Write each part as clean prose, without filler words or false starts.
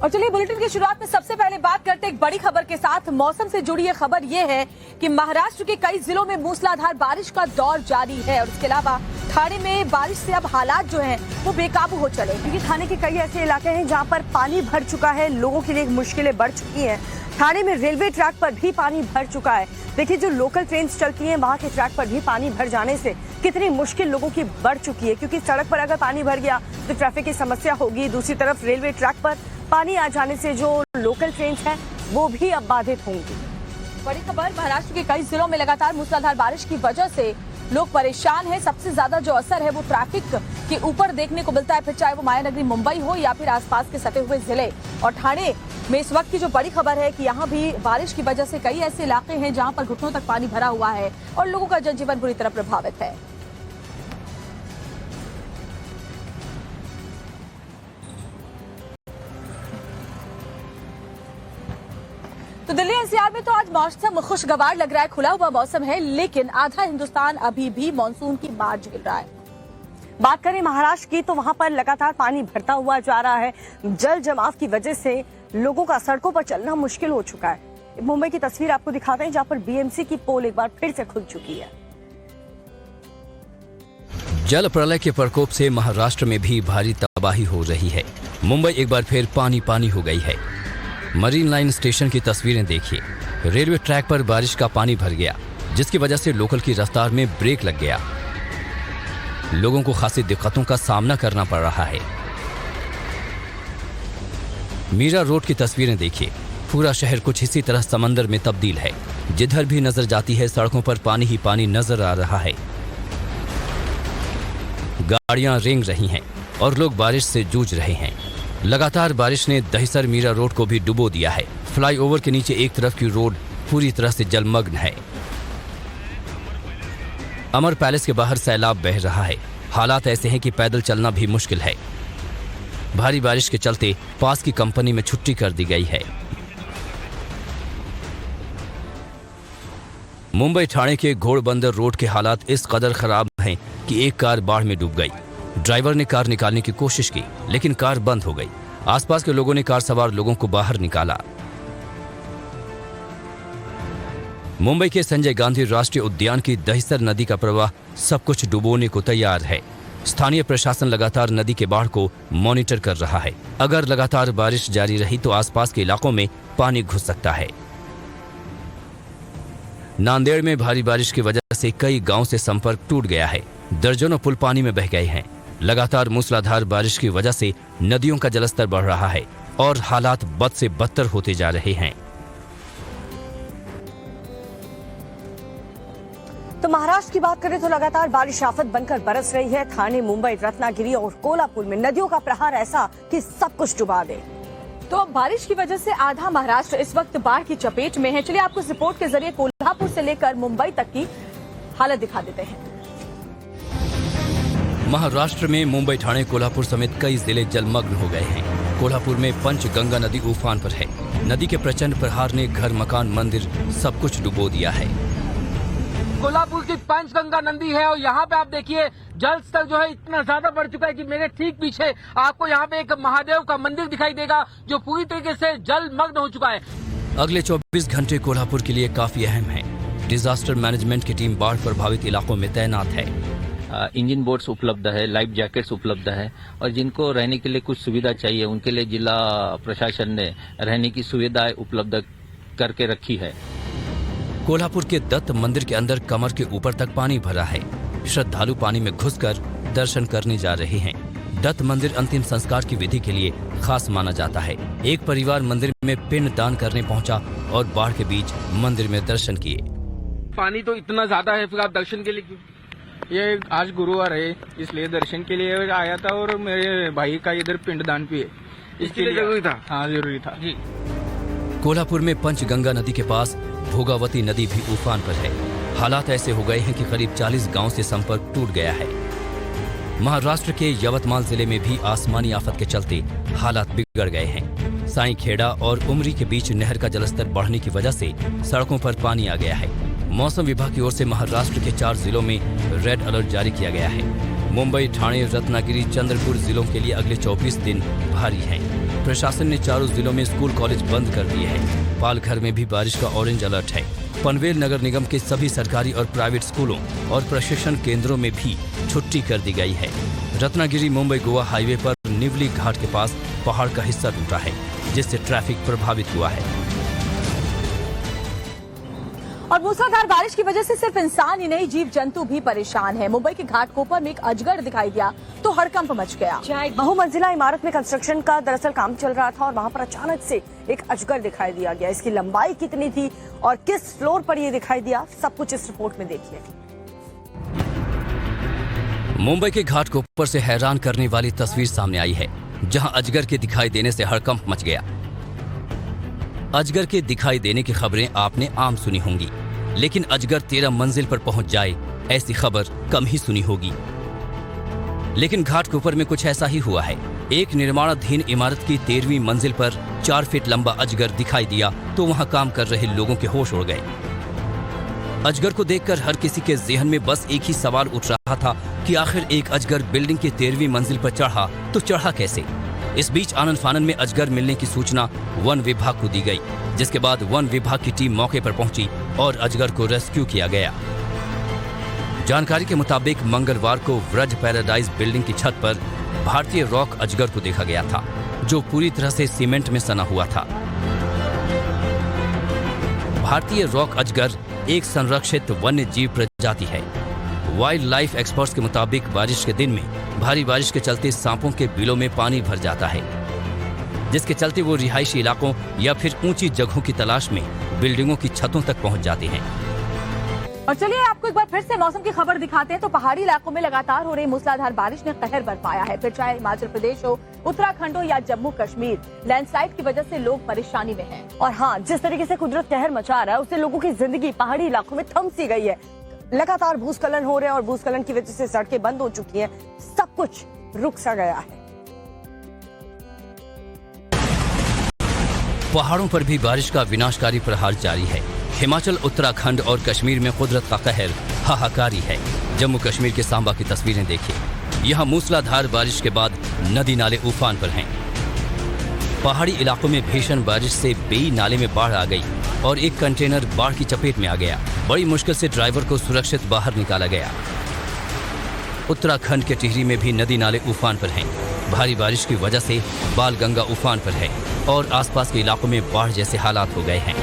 और चलिए बुलेटिन की शुरुआत में सबसे पहले बात करते हैं एक बड़ी खबर के साथ। मौसम से जुड़ी ये खबर ये है कि महाराष्ट्र के कई जिलों में मूसलाधार बारिश का दौर जारी है और इसके अलावा ठाणे में बारिश से अब हालात जो हैं वो बेकाबू हो चले, क्योंकि ठाणे के कई ऐसे इलाके हैं जहां पर पानी भर चुका है, लोगों के लिए मुश्किलें बढ़ चुकी हैं। ठाणे में रेलवे ट्रैक पर भी पानी भर चुका है। देखिए, जो लोकल ट्रेन चलती हैं वहां के ट्रैक पर भी पानी भर जाने से कितनी मुश्किल लोगों की बढ़ चुकी है, क्योंकि सड़क पर अगर पानी भर गया तो ट्रैफिक की समस्या होगी। दूसरी तरफ रेलवे ट्रैक पर पानी आ जाने से जो लोकल ट्रेन हैं वो भी अब बाधित होंगी। बड़ी खबर, महाराष्ट्र के कई जिलों में लगातार मूसलाधार बारिश की वजह से लोग परेशान हैं। सबसे ज्यादा जो असर है वो ट्रैफिक के ऊपर देखने को मिलता है, फिर चाहे वो मायानगरी मुंबई हो या फिर आसपास के सटे हुए जिले। और ठाणे में इस वक्त की जो बड़ी खबर है कि यहाँ भी बारिश की वजह से कई ऐसे इलाके हैं जहाँ पर घुटनों तक पानी भरा हुआ है और लोगों का जनजीवन बुरी तरह प्रभावित है। तो दिल्ली एनसीआर में तो आज मौसम खुशगवार लग रहा है, खुला हुआ मौसम है, लेकिन आधा हिंदुस्तान अभी भी मानसून की मार झेल रहा है। बात करें महाराष्ट्र की तो वहां पर लगातार पानी भरता हुआ जा रहा है। जल जमाव की वजह से लोगों का सड़कों पर चलना मुश्किल हो चुका है। मुंबई की तस्वीर आपको दिखाते हैं जहां पर बीएमसी की पोल एक बार फिर से खुल चुकी है। जल प्रलय के प्रकोप से महाराष्ट्र में भी भारी तबाही हो रही है। मुंबई एक बार फिर पानी पानी हो गई है। मरीन लाइन स्टेशन की तस्वीरें देखिए। रेलवे ट्रैक पर बारिश का पानी भर गया, जिसकी वजह से लोकल की रफ्तार में ब्रेक लग गया। लोगों को खासी दिक्कतों का सामना करना पड़ रहा है। मीरा रोड की तस्वीरें देखिए। पूरा शहर कुछ इसी तरह समंदर में तब्दील है। जिधर भी नजर जाती है सड़कों पर पानी ही पानी नजर आ रहा है। गाड़ियां रेंग रही हैं और लोग बारिश से जूझ रहे हैं। लगातार बारिश ने दहिसर मीरा रोड को भी डुबो दिया है। फ्लाईओवर के नीचे एक तरफ की रोड पूरी तरह से जलमग्न है। अमर पैलेस के बाहर सैलाब बह रहा है। हालात ऐसे हैं कि पैदल चलना भी मुश्किल है। भारी बारिश के चलते पास की कंपनी में छुट्टी कर दी गई है। मुंबई ठाणे के घोड़बंदर रोड के हालात इस कदर खराब हैं कि एक कार बाढ़ में डूब गई। ड्राइवर ने कार निकालने की कोशिश की, लेकिन कार बंद हो गई। आसपास के लोगों ने कार सवार लोगों को बाहर निकाला। मुंबई के संजय गांधी राष्ट्रीय उद्यान की दहिसर नदी का प्रवाह सब कुछ डुबोने को तैयार है। स्थानीय प्रशासन लगातार नदी के बाढ़ को मॉनिटर कर रहा है। अगर लगातार बारिश जारी रही तो आसपास के इलाकों में पानी घुस सकता है। नांदेड़ में भारी बारिश की वजह से कई गांव से संपर्क टूट गया है। दर्जनों पुल पानी में बह गए हैं। लगातार मूसलाधार बारिश की वजह से नदियों का जलस्तर बढ़ रहा है और हालात बद से बदतर होते जा रहे हैं। तो महाराष्ट्र की बात करें तो लगातार बारिश आफत बनकर बरस रही है। ठाणे, मुंबई, रत्नागिरी और कोल्हापुर में नदियों का प्रहार ऐसा कि सब कुछ डुबा दे। तो बारिश की वजह से आधा महाराष्ट्र इस वक्त बाढ़ की चपेट में है। चलिए आपको इस रिपोर्ट के जरिए कोल्हापुर से लेकर मुंबई तक की हालत दिखा देते हैं। महाराष्ट्र में मुंबई, ठाणे, कोल्हापुर समेत कई जिले जलमग्न हो गए हैं। कोल्हापुर में पंचगंगा नदी उफान पर है। नदी के प्रचंड प्रहार ने घर, मकान, मंदिर सब कुछ डुबो दिया है। कोल्हापुर की पंचगंगा नदी है और यहाँ पे आप देखिए जल स्तर जो है इतना ज्यादा बढ़ चुका है कि मेरे ठीक पीछे आपको यहाँ पे एक महादेव का मंदिर दिखाई देगा जो पूरी तरीके से जलमग्न हो चुका है। अगले 24 घंटे कोल्हापुर के लिए काफी अहम है। डिजास्टर मैनेजमेंट की टीम बाढ़ प्रभावित इलाकों में तैनात है। इंजन बोट्स उपलब्ध है, लाइफ जैकेट्स उपलब्ध है और जिनको रहने के लिए कुछ सुविधा चाहिए उनके लिए जिला प्रशासन ने रहने की सुविधाएं उपलब्ध करके रखी है। कोल्हापुर के दत्त मंदिर के अंदर कमर के ऊपर तक पानी भरा है। श्रद्धालु पानी में घुसकर दर्शन करने जा रहे हैं। दत्त मंदिर अंतिम संस्कार की विधि के लिए खास माना जाता है। एक परिवार मंदिर में पिंड दान करने पहुंचा और बाढ़ के बीच मंदिर में दर्शन किए। पानी तो इतना ज्यादा है, फिर आप दर्शन के लिए क्यों? ये आज गुरुवार है इसलिए दर्शन के लिए आया था और मेरे भाई का इधर पिंडदान भी है, इसके लिए जरूरी था। हाँ, जरूरी था जी। कोल्हापुर में पंचगंगा नदी के पास भोगावती नदी भी उफान पर है। हालात ऐसे हो गए हैं कि करीब 40 गांव से संपर्क टूट गया है। महाराष्ट्र के यवतमाल जिले में भी आसमानी आफत के चलते हालात बिगड़ गए हैं। साईखेड़ा और उमरी के बीच नहर का जलस्तर बढ़ने की वजह से सड़कों पर पानी आ गया है। मौसम विभाग की ओर से महाराष्ट्र के 4 जिलों में रेड अलर्ट जारी किया गया है। मुंबई, ठाणे, रत्नागिरी, चंद्रपुर जिलों के लिए अगले 24 दिन भारी हैं। प्रशासन ने चारों जिलों में स्कूल कॉलेज बंद कर दिए हैं। पालघर में भी बारिश का ऑरेंज अलर्ट है। पनवेल नगर निगम के सभी सरकारी और प्राइवेट स्कूलों और प्रशिक्षण केंद्रों में भी छुट्टी कर दी गई है। रत्नागिरी मुंबई गोवा हाईवे पर निवली घाट के पास पहाड़ का हिस्सा टूटा है, जिससे ट्रैफिक प्रभावित हुआ है। और मूसलाधार बारिश की वजह से सिर्फ इंसान ही नहीं, जीव जंतु भी परेशान है। मुंबई के घाटकोपर में एक अजगर दिखाई दिया तो हड़कंप मच गया। एक बहुमंजिला इमारत में कंस्ट्रक्शन का दरअसल काम चल रहा था और वहां पर अचानक से एक अजगर दिखाई दिया गया। इसकी लंबाई कितनी थी और किस फ्लोर पर ये दिखाई दिया, सब कुछ इस रिपोर्ट में देखिए। मुंबई के घाटकोपर से हैरान करने वाली तस्वीर सामने आई है, जहां अजगर के दिखाई देने से हड़कंप मच गया। अजगर के दिखाई देने की खबरें आपने आम सुनी होंगी, लेकिन अजगर 13 मंजिल पर पहुंच जाए ऐसी खबर कम ही सुनी होगी। लेकिन घाटकोपर में कुछ ऐसा ही हुआ है। एक निर्माणाधीन इमारत की 13वीं मंजिल पर 4 फीट लंबा अजगर दिखाई दिया तो वहां काम कर रहे लोगों के होश उड़ गए। अजगर को देखकर हर किसी के जेहन में बस एक ही सवाल उठ रहा था कि आखिर एक अजगर बिल्डिंग की 13वीं मंजिल पर चढ़ा तो चढ़ा कैसे। इस बीच आनन फानन में अजगर मिलने की सूचना वन विभाग को दी गई, जिसके बाद वन विभाग की टीम मौके पर पहुंची और अजगर को रेस्क्यू किया गया। जानकारी के मुताबिक मंगलवार को व्रज पैराडाइज बिल्डिंग की छत पर भारतीय रॉक अजगर को देखा गया था, जो पूरी तरह से सीमेंट में सना हुआ था। भारतीय रॉक अजगर एक संरक्षित वन्य जीव प्रजाति है। वाइल्ड लाइफ एक्सपर्ट्स के मुताबिक बारिश के दिन में भारी बारिश के चलते सांपों के बिलों में पानी भर जाता है, जिसके चलते वो रिहायशी इलाकों या फिर ऊंची जगहों की तलाश में बिल्डिंगों की छतों तक पहुंच जाते हैं। और चलिए आपको एक बार फिर से मौसम की खबर दिखाते हैं। तो पहाड़ी इलाकों में लगातार हो रही मूसलाधार बारिश ने कहर बरपाया है। फिर चाहे हिमाचल प्रदेश हो, उत्तराखंड हो या जम्मू कश्मीर, लैंडस्लाइड की वजह से लोग परेशानी में हैं। और हाँ, जिस तरीके से कुदरत कहर मचा रहा है उससे लोगों की जिंदगी पहाड़ी इलाकों में थम सी गई है। लगातार भूस्खलन हो रहे हैं और भूस्खलन की वजह से सड़कें बंद हो चुकी हैं, सब कुछ रुक सा गया है। पहाड़ों पर भी बारिश का विनाशकारी प्रहार जारी है। हिमाचल, उत्तराखंड और कश्मीर में कुदरत का कहर हाहाकारी है। जम्मू कश्मीर के सांबा की तस्वीरें देखिए। यहाँ मूसलाधार बारिश के बाद नदी नाले उफान पर हैं। पहाड़ी इलाकों में भीषण बारिश से बेई नाले में बाढ़ आ गई और एक कंटेनर बाढ़ की चपेट में आ गया। बड़ी मुश्किल से ड्राइवर को सुरक्षित बाहर निकाला गया। उत्तराखंड के टिहरी में भी नदी नाले उफान पर हैं। भारी बारिश की वजह से बालगंगा उफान पर है और आसपास के इलाकों में बाढ़ जैसे हालात हो गए हैं।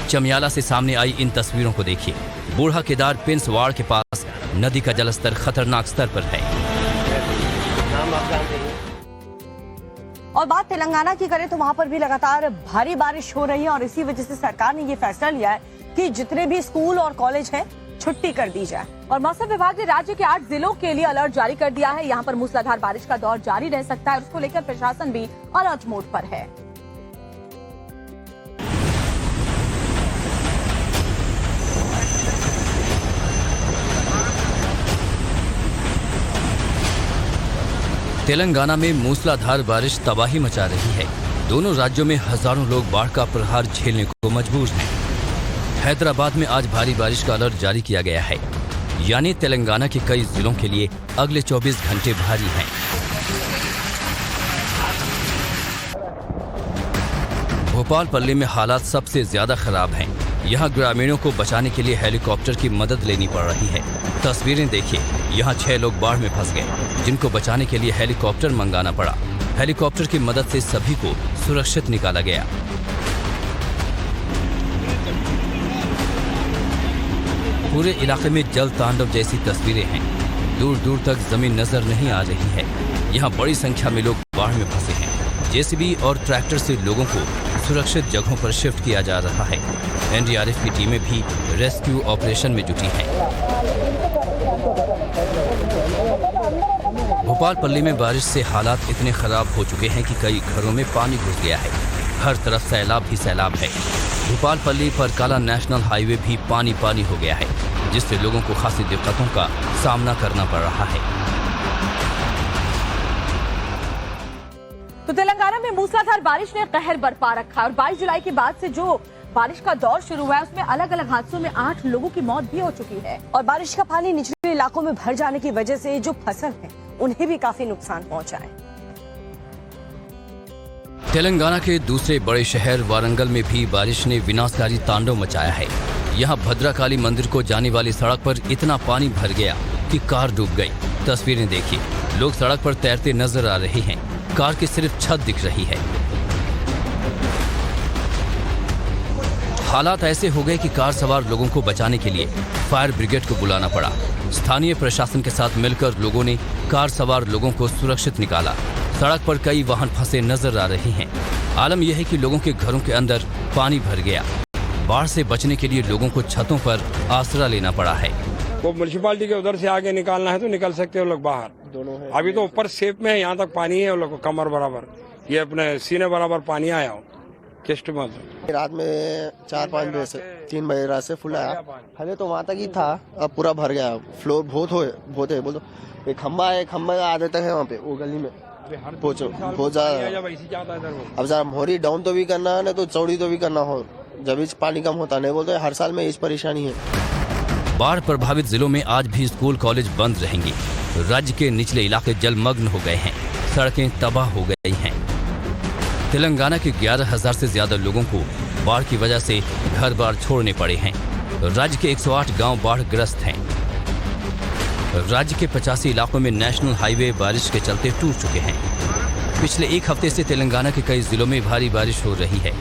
चमियाला से सामने आई इन तस्वीरों को देखिए। बूढ़ा केदार पिंसवाड़ के पास नदी का जलस्तर खतरनाक स्तर पर है। और बात तेलंगाना की करें तो वहां पर भी लगातार भारी बारिश हो रही है और इसी वजह से सरकार ने ये फैसला लिया है कि जितने भी स्कूल और कॉलेज हैं छुट्टी कर दी जाए। और मौसम विभाग ने राज्य के 8 जिलों के लिए अलर्ट जारी कर दिया है। यहाँ पर मूसलाधार बारिश का दौर जारी रह सकता है। उसको लेकर प्रशासन भी अलर्ट मोड पर है। तेलंगाना में मूसलाधार बारिश तबाही मचा रही है। दोनों राज्यों में हजारों लोग बाढ़ का प्रहार झेलने को मजबूर हैं। हैदराबाद में आज भारी बारिश का अलर्ट जारी किया गया है, यानी तेलंगाना के कई जिलों के लिए अगले 24 घंटे भारी हैं। भोपालपल्ली में हालात सबसे ज्यादा खराब हैं। यहाँ ग्रामीणों को बचाने के लिए हेलीकॉप्टर की मदद लेनी पड़ रही है। तस्वीरें देखिए। यहाँ 6 लोग बाढ़ में फंस गए, जिनको बचाने के लिए हेलीकॉप्टर मंगाना पड़ा। हेलीकॉप्टर की मदद से सभी को सुरक्षित निकाला गया। पूरे इलाके में जल तांडव जैसी तस्वीरें हैं। दूर दूर तक जमीन नजर नहीं आ रही है। यहाँ बड़ी संख्या में लोग बाढ़ में फंसे हैं। जेसीबी और ट्रैक्टर से लोगों को सुरक्षित जगहों पर शिफ्ट किया जा रहा है। एनडीआरएफ की टीमें भी रेस्क्यू ऑपरेशन में जुटी हैं। भोपालपल्ली में बारिश से हालात इतने खराब हो चुके हैं कि कई घरों में पानी घुस गया है। हर तरफ सैलाब ही सैलाब है। भोपालपल्ली पर काला नेशनल हाईवे भी पानी पानी हो गया है, जिससे लोगों को खासी दिक्कतों का सामना करना पड़ रहा है। तो तेलंगाना में मूसलाधार बारिश ने कहर बरपा रखा और 22 जुलाई के बाद से जो बारिश का दौर शुरू हुआ है उसमें अलग अलग हादसों में 8 लोगों की मौत भी हो चुकी है। और बारिश का पानी निचले इलाकों में भर जाने की वजह से जो फसल है उन्हें भी काफी नुकसान पहुंचा है। तेलंगाना के दूसरे बड़े शहर वारंगल में भी बारिश ने विनाशकारी तांडव मचाया है। यहाँ भद्रकाली मंदिर को जाने वाली सड़क पर इतना पानी भर गया कि कार डूब गई। तस्वीरें देखिए, लोग सड़क पर तैरते नजर आ रहे हैं। कार की सिर्फ छत दिख रही है। हालात ऐसे हो गए कि कार सवार लोगों को बचाने के लिए फायर ब्रिगेड को बुलाना पड़ा। स्थानीय प्रशासन के साथ मिलकर लोगों ने कार सवार लोगों को सुरक्षित निकाला। सड़क पर कई वाहन फंसे नजर आ रहे हैं। आलम यह है कि लोगों के घरों के अंदर पानी भर गया। बाढ़ से बचने के लिए लोगों को छतों पर आसरा लेना पड़ा है। वो म्यूनसिपालिटी के उधर से आगे निकालना है तो निकल सकते हो लोग बाहर। दोनों है। अभी तो ऊपर सेप में है, यहाँ तक पानी है, वो लोग कमर बराबर, ये अपने सीने बराबर पानी आया हो। चेस्ट में रात में 4-5 बजे से 3 बजे रात से फुल आया। पहले तो वहाँ तक ही था, अब पूरा भर गया। फ्लोर बहुत है बोलो। एक खम्बा है, खम्बा आधे तक है वहाँ पे, वो गली में पहुँचो बहुत ज्यादा। अब जरा मोहरी डाउन तो भी करना है ना, तो चौड़ी तो भी करना हो, जब इस पानी कम होता नहीं बोलते। हर साल में इस परेशानी है। बाढ़ प्रभावित जिलों में आज भी स्कूल कॉलेज बंद रहेंगे। राज्य के निचले इलाके जलमग्न हो गए हैं, सड़कें तबाह हो गई हैं। तेलंगाना के 11,000 से ज्यादा लोगों को बाढ़ की वजह से घर बार छोड़ने पड़े हैं। राज्य के 108 गांव बाढ़ग्रस्त हैं। राज्य के 85 इलाकों में नेशनल हाईवे बारिश के चलते टूट चुके हैं। पिछले एक हफ्ते से तेलंगाना के कई जिलों में भारी बारिश हो रही है।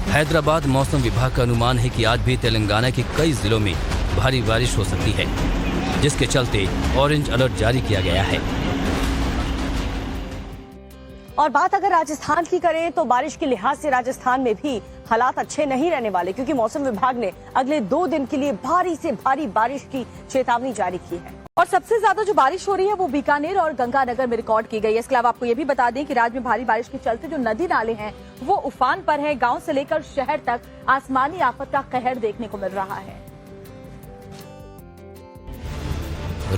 हैदराबाद मौसम विभाग का अनुमान है कि आज भी तेलंगाना के कई जिलों में भारी बारिश हो सकती है, जिसके चलते ऑरेंज अलर्ट जारी किया गया है। और बात अगर राजस्थान की करें तो बारिश के लिहाज से राजस्थान में भी हालात अच्छे नहीं रहने वाले, क्योंकि मौसम विभाग ने अगले 2 दिन के लिए भारी से भारी बारिश की चेतावनी जारी की है। और सबसे ज्यादा जो बारिश हो रही है वो बीकानेर और गंगानगर में रिकॉर्ड की गई है। इसके अलावा आपको ये भी बता दें कि राज्य में भारी बारिश के चलते जो नदी नाले हैं वो उफान पर है। गांव से लेकर शहर तक आसमानी आफत का कहर देखने को मिल रहा है।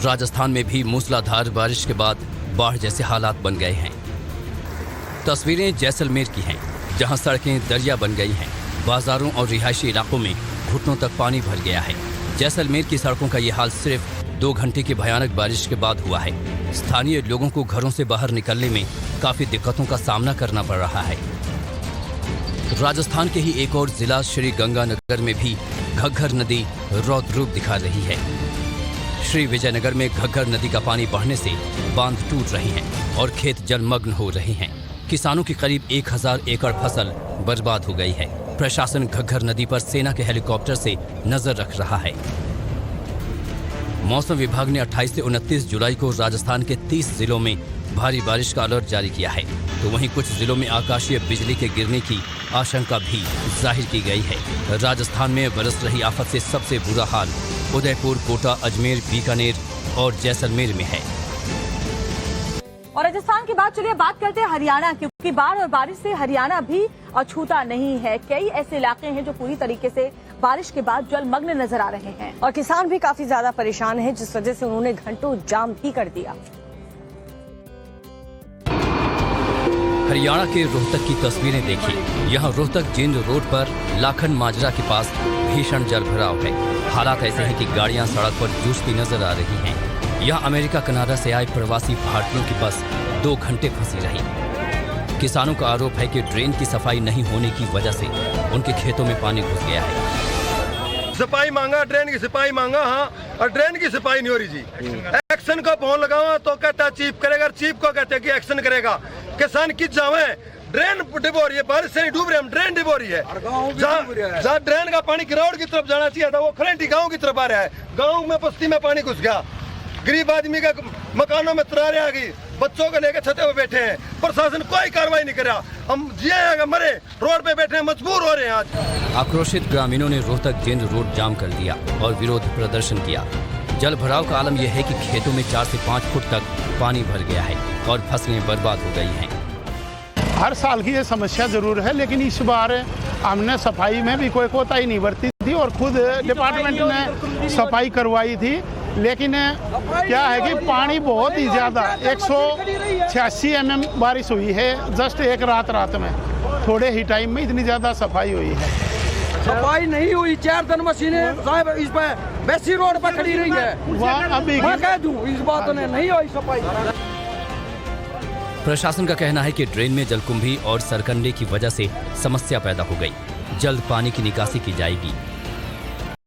राजस्थान में भी मूसलाधार बारिश के बाद बाढ़ जैसे हालात बन गए हैं। तस्वीरें जैसलमेर की हैं, जहां सड़कें दरिया बन गई हैं। बाजारों और रिहायशी इलाकों में घुटनों तक पानी भर गया है। जैसलमेर की सड़कों का ये हाल सिर्फ 2 घंटे की भयानक बारिश के बाद हुआ है। स्थानीय लोगों को घरों से बाहर निकलने में काफी दिक्कतों का सामना करना पड़ रहा है। राजस्थान के ही एक और जिला श्री गंगानगर में भी घग्घर नदी रौद्र रूप दिखा रही है। श्री विजयनगर में घग्घर नदी का पानी बढ़ने से बांध टूट रहे हैं और खेत जलमग्न हो रहे हैं। किसानों की करीब 1000 एकड़ फसल बर्बाद हो गई है। प्रशासन घग्घर नदी पर सेना के हेलीकॉप्टर से नजर रख रहा है। मौसम विभाग ने 28 से 29 जुलाई को राजस्थान के 30 जिलों में भारी बारिश का अलर्ट जारी किया है, तो वहीं कुछ जिलों में आकाशीय बिजली के गिरने की आशंका भी जाहिर की गई है। राजस्थान में बरस रही आफत से सबसे बुरा हाल उदयपुर, कोटा, अजमेर, बीकानेर और जैसलमेर में है। और राजस्थान की बात, चलिए बात करते हैं हरियाणा की, क्योंकि बाढ़ और बारिश से हरियाणा भी अछूता नहीं है। कई ऐसे इलाके हैं जो पूरी तरीके से बारिश के बाद जलमग्न नजर आ रहे हैं और किसान भी काफी ज्यादा परेशान हैं, जिस वजह से उन्होंने घंटों जाम भी कर दिया। हरियाणा के रोहतक की तस्वीरें देखिए। यहाँ रोहतक जींद रोड पर लाखन माजरा के पास भीषण जलभराव है। हालात ऐसे हैं कि गाड़ियां सड़क पर जूझती नजर आ रही हैं। यहाँ अमेरिका कनाडा से आए प्रवासी भारतीयों की बस 2 घंटे फंसी रही। किसानों का आरोप है कि ड्रेन की सफाई नहीं होने की वजह से उनके खेतों में पानी घुस गया है। सफाई मांगा, ड्रेन की सफाई मांगा, हाँ, और ड्रेन की सफाई नहीं हो रही जी। एक्शन को फोन लगाओ तो कहता चीफ करेगा, चीफ को कहते कि एक्शन करेगा। किसान किस जावे, ड्रेन डिबो रही है, बारिश से नहीं डूब रहे हम, ड्रेन डिबो रही है। जहाँ ड्रेन का पानी गिरावट की तरफ जाना चाहिए था वो खरेंटी गाँव की तरफ आ रहा है। गाँव में बस्ती में पानी घुस गया। गरीब आदमी के मकानों में तरारे आ गई, बच्चों को लेकर छते पे बैठे हैं। प्रशासन कोई कार्रवाई नहीं कर रहा। हम जिए मरे रोड पे बैठे हैं, मजबूर हो रहे हैं आज। आक्रोशित ग्रामीणों ने रोहतक जींद रोड जाम कर दिया और विरोध प्रदर्शन किया। जल भराव का आलम यह है कि खेतों में 4 से 5 फुट तक पानी भर गया है और फसलें बर्बाद हो गई हैं। हर साल की ये समस्या जरूर है, लेकिन इस बार हमने सफाई में भी कोई कोताही नहीं बरती थी और खुद डिपार्टमेंट ने सफाई करवाई थी। लेकिन क्या है कि पानी बहुत ही ज़्यादा 186 mm बारिश हुई है जस्ट एक रात में। थोड़े ही टाइम में इतनी ज़्यादा सफाई हुई है। सफाई नहीं हुई, 4 दिन मशीनें साहब इस पर वैसी रोड पर खड़ी रही है। वहाँ अभी मैं कह दूं इस बात ने नहीं हुई सफाई। प्रशासन का कहना है कि ड्रेन में जलकुंभी और सरकंडे की वजह से समस्या पैदा हो गई। जल्द पानी की निकासी की जाएगी।